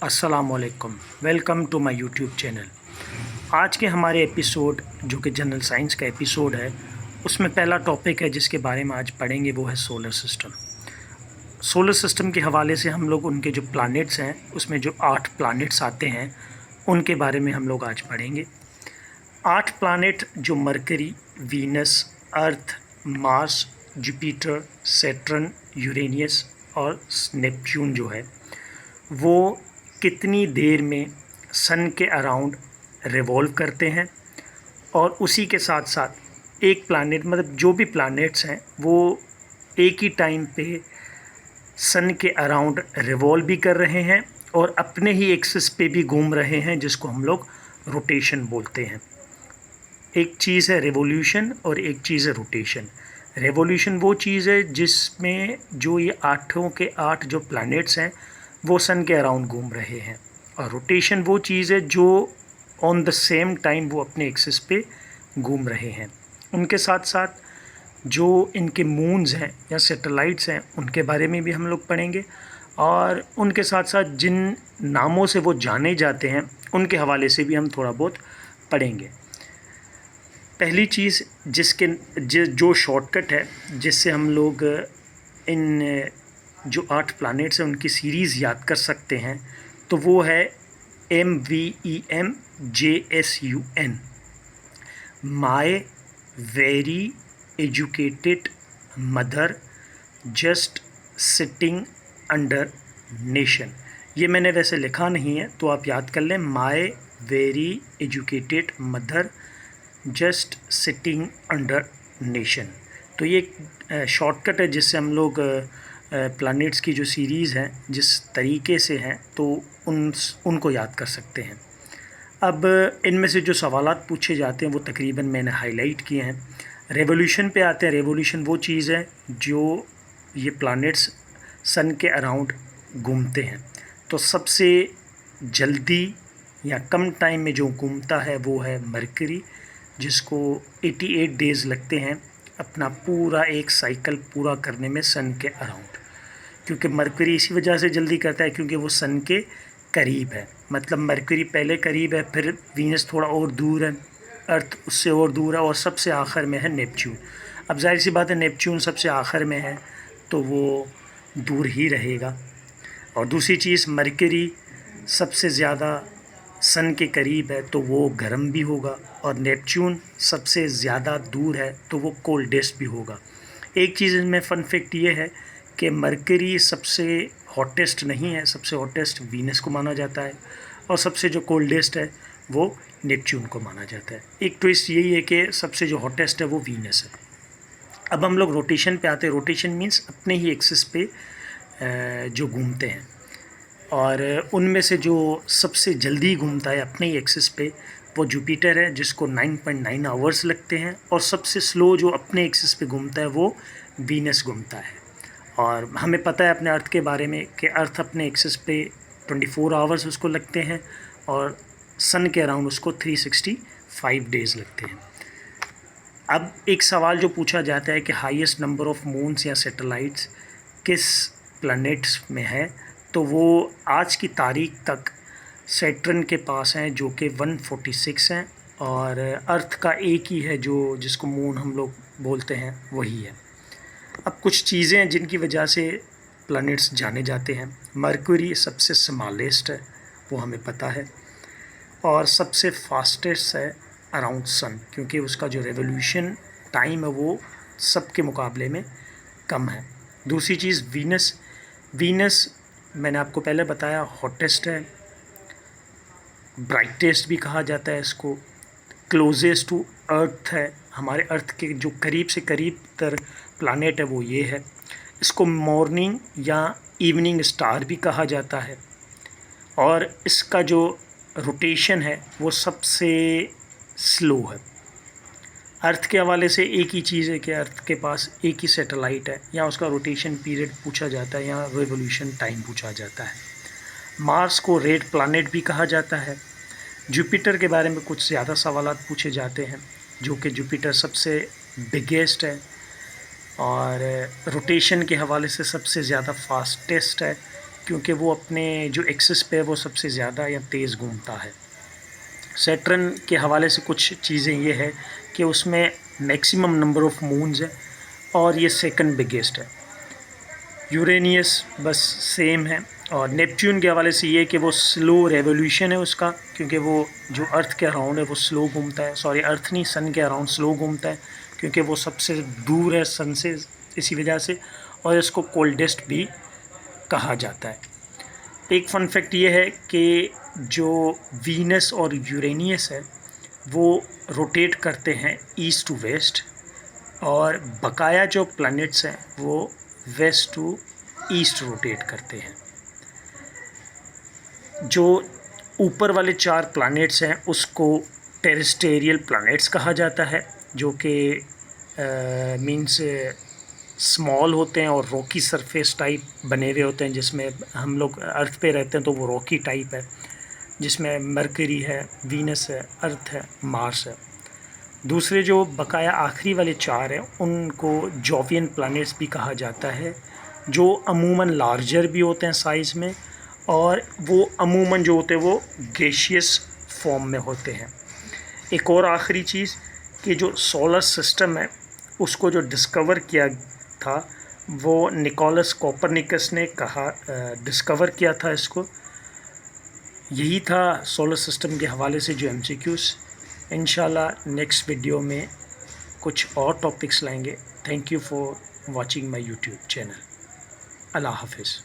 अस्सलामुअलैकुम, welcome to my YouTube channel. आज के हमारे एपिसोड जो कि जनरल साइंस का एपिसोड है, उसमें पहला टॉपिक है जिसके बारे में आज पढ़ेंगे, वो है सोलर सिस्टम। सोलर सिस्टम के हवाले से हम लोग उनके जो प्लैनेट्स हैं, उसमें जो 8 प्लैनेट्स आते हैं, उनके बारे में हम लोग आज पढ़ेंगे। 8 प्लैनेट जो मरकरी, वीनस, अर्थ, मार्स, जुपिटर, सैटर्न, यूरेनियस और नेपच्यून जो है, वो कितनी देर में सन के अराउंड रिवॉल्व करते हैं। और उसी के साथ साथ एक प्लैनेट, मतलब जो भी प्लैनेट्स हैं, वो एक ही टाइम पे सन के अराउंड रिवॉल्व भी कर रहे हैं और अपने ही एक्सिस पे भी घूम रहे हैं, जिसको हम लोग रोटेशन बोलते हैं। एक चीज़ है रिवोल्यूशन और एक चीज़ है रोटेशन। रेवोल्यूशन वो चीज़ है जिसमें जो ये आठों के 8 जो प्लैनेट्स हैं वो सन के अराउंड घूम रहे हैं, और रोटेशन वो चीज़ है जो ऑन द सेम टाइम वो अपने एक्सिस पे घूम रहे हैं। उनके साथ साथ जो इनके मून्स हैं या सैटेलाइट्स हैं, उनके बारे में भी हम लोग पढ़ेंगे, और उनके साथ साथ जिन नामों से वो जाने जाते हैं उनके हवाले से भी हम थोड़ा बहुत पढ़ेंगे। पहली चीज़ जो शॉर्टकट है जिससे हम लोग इन जो 8 प्लैनेट्स हैं उनकी सीरीज़ याद कर सकते हैं, तो वो है MVEMJSUN, my very educated mother just sitting under nation. ये मैंने वैसे लिखा नहीं है, तो आप याद कर लें, my very educated mother just sitting under nation. तो ये शॉर्टकट है जिससे हम लोग प्लैनेट्स की जो सीरीज़ हैं जिस तरीके से हैं, तो उनको याद कर सकते हैं। अब इनमें से जो सवालात पूछे जाते हैं वो तकरीबन मैंने हाईलाइट किए हैं। रेवोल्यूशन पे आते हैं। रेवोल्यूशन वो चीज़ है जो ये प्लैनेट्स सन के अराउंड घूमते हैं। तो सबसे जल्दी या कम टाइम में जो घूमता है वो है मरकरी, जिसको 88 डेज़ लगते हैं अपना पूरा एक साइकिल पूरा करने में सन के अराउंड। क्योंकि मरकरी इसी वजह से जल्दी करता है क्योंकि वो सन के करीब है। मतलब मरकरी पहले करीब है, फिर वीनस थोड़ा और दूर है, अर्थ उससे और दूर है, और सबसे आखिर में है नेपच्यून। अब जाहिर सी बात है, नेपच्यून सबसे आखिर में है तो वो दूर ही रहेगा। और दूसरी चीज़, मरकरी सबसे ज़्यादा सन के करीब है तो वो गर्म भी होगा, और नेपच्यून सबसे ज़्यादा दूर है तो वो कोल्डेस्ट भी होगा। एक चीज़ इनमें फ़न फैक्ट ये है कि मरकरी सबसे हॉटेस्ट नहीं है, सबसे हॉटेस्ट वीनस को माना जाता है, और सबसे जो कोल्डेस्ट है वो नेपच्यून को माना जाता है। एक ट्विस्ट यही है कि सबसे जो हॉटेस्ट है वो वीनस है। अब हम लोग रोटेशन पे आते हैं। रोटेशन मीन्स अपने ही एक्सिस पे जो घूमते हैं, और उनमें से जो सबसे जल्दी घूमता है अपने ही एक्सिस पे वो जुपिटर है, जिसको 9.9 आवर्स लगते हैं, और सबसे स्लो जो अपने एक्सिस पे घूमता है वो वीनस घूमता है। और हमें पता है अपने अर्थ के बारे में कि अर्थ अपने एक्सिस पे 24 आवर्स उसको लगते हैं, और सन के अराउंड उसको 365 डेज़ लगते हैं। अब एक सवाल जो पूछा जाता है कि हाईएस्ट नंबर ऑफ मून्स या सैटेलाइट्स किस प्लैनेट्स में है, तो वो आज की तारीख तक सैटर्न के पास हैं जो कि 146 हैं, और अर्थ का एक ही है जो जिसको मून हम लोग बोलते हैं, वही है। अब कुछ चीज़ें हैं जिनकी वजह से प्लैनेट्स जाने जाते हैं। मरकरी सबसे स्मॉलेस्ट है, वो हमें पता है, और सबसे फास्टेस्ट है अराउंड सन, क्योंकि उसका जो रेवोल्यूशन टाइम है वो सबके मुकाबले में कम है। दूसरी चीज़, वीनस मैंने आपको पहले बताया हॉटेस्ट है, ब्राइटेस्ट भी कहा जाता है इसको, क्लोजेस्ट टू अर्थ है, हमारे अर्थ के जो करीब से करीब तर प्लानेट है वो ये है। इसको मॉर्निंग या इवनिंग स्टार भी कहा जाता है, और इसका जो रोटेशन है वो सबसे स्लो है। अर्थ के हवाले से एक ही चीज़ है कि अर्थ के पास एक ही सैटेलाइट है, या उसका रोटेशन पीरियड पूछा जाता है, या रिवोल्यूशन टाइम पूछा जाता है। मार्स को रेड प्लैनेट भी कहा जाता है। जुपिटर के बारे में कुछ ज़्यादा सवालात पूछे जाते हैं, जो कि जुपिटर सबसे बिगेस्ट है, और रोटेशन के हवाले से सबसे ज़्यादा फास्टेस्ट है, क्योंकि वो अपने जो एक्सिस पे है वो सबसे ज़्यादा या तेज़ घूमता है। सैटर्न के हवाले से कुछ चीज़ें ये है कि उसमें मैक्सिमम नंबर ऑफ मून्स है और ये सेकंड बिगेस्ट है। यूरेनियस बस सेम है। और नेपच्यून के हवाले से ये कि वो स्लो रेवोल्यूशन है उसका, क्योंकि वो जो अर्थ के अराउंड है वो स्लो घूमता है। सॉरी, अर्थ नहीं, सन के अराउंड स्लो घूमता है, क्योंकि वो सबसे दूर है सन से, इसी वजह से। और इसको कोल्डेस्ट भी कहा जाता है। एक फन फैक्ट ये है कि जो वीनस और यूरेनियस है वो रोटेट करते हैं ईस्ट टू वेस्ट, और बकाया जो प्लैनेट्स हैं वो वेस्ट टू ईस्ट रोटेट करते हैं। जो ऊपर वाले 4 प्लैनेट्स हैं उसको टेरेस्टेरियल प्लैनेट्स कहा जाता है, जो कि मीन्स स्मॉल होते हैं और रॉकी सरफेस टाइप बने हुए होते हैं, जिसमें हम लोग अर्थ पे रहते हैं तो वो रॉकी टाइप है, जिसमें मरकरी है, वीनस है, अर्थ है, मार्स है। दूसरे जो बकाया आखिरी वाले 4 हैं उनको जोवियन प्लैनेट्स भी कहा जाता है, जो अमूमन लार्जर भी होते हैं साइज़ में, और वो अमूमन जो होते हैं वो गैसियस फॉर्म में होते हैं। एक और आखिरी चीज़ कि जो सोलर सिस्टम है उसको जो डिस्कवर किया था वो निकोलस कोपरनिकस ने डिस्कवर किया था इसको। यही था सोलर सिस्टम के हवाले से जो MCQs। इंशाल्लाह नेक्स्ट वीडियो में कुछ और टॉपिक्स लाएंगे। Thank you for watching my YouTube channel. अल्लाह हाफिज़।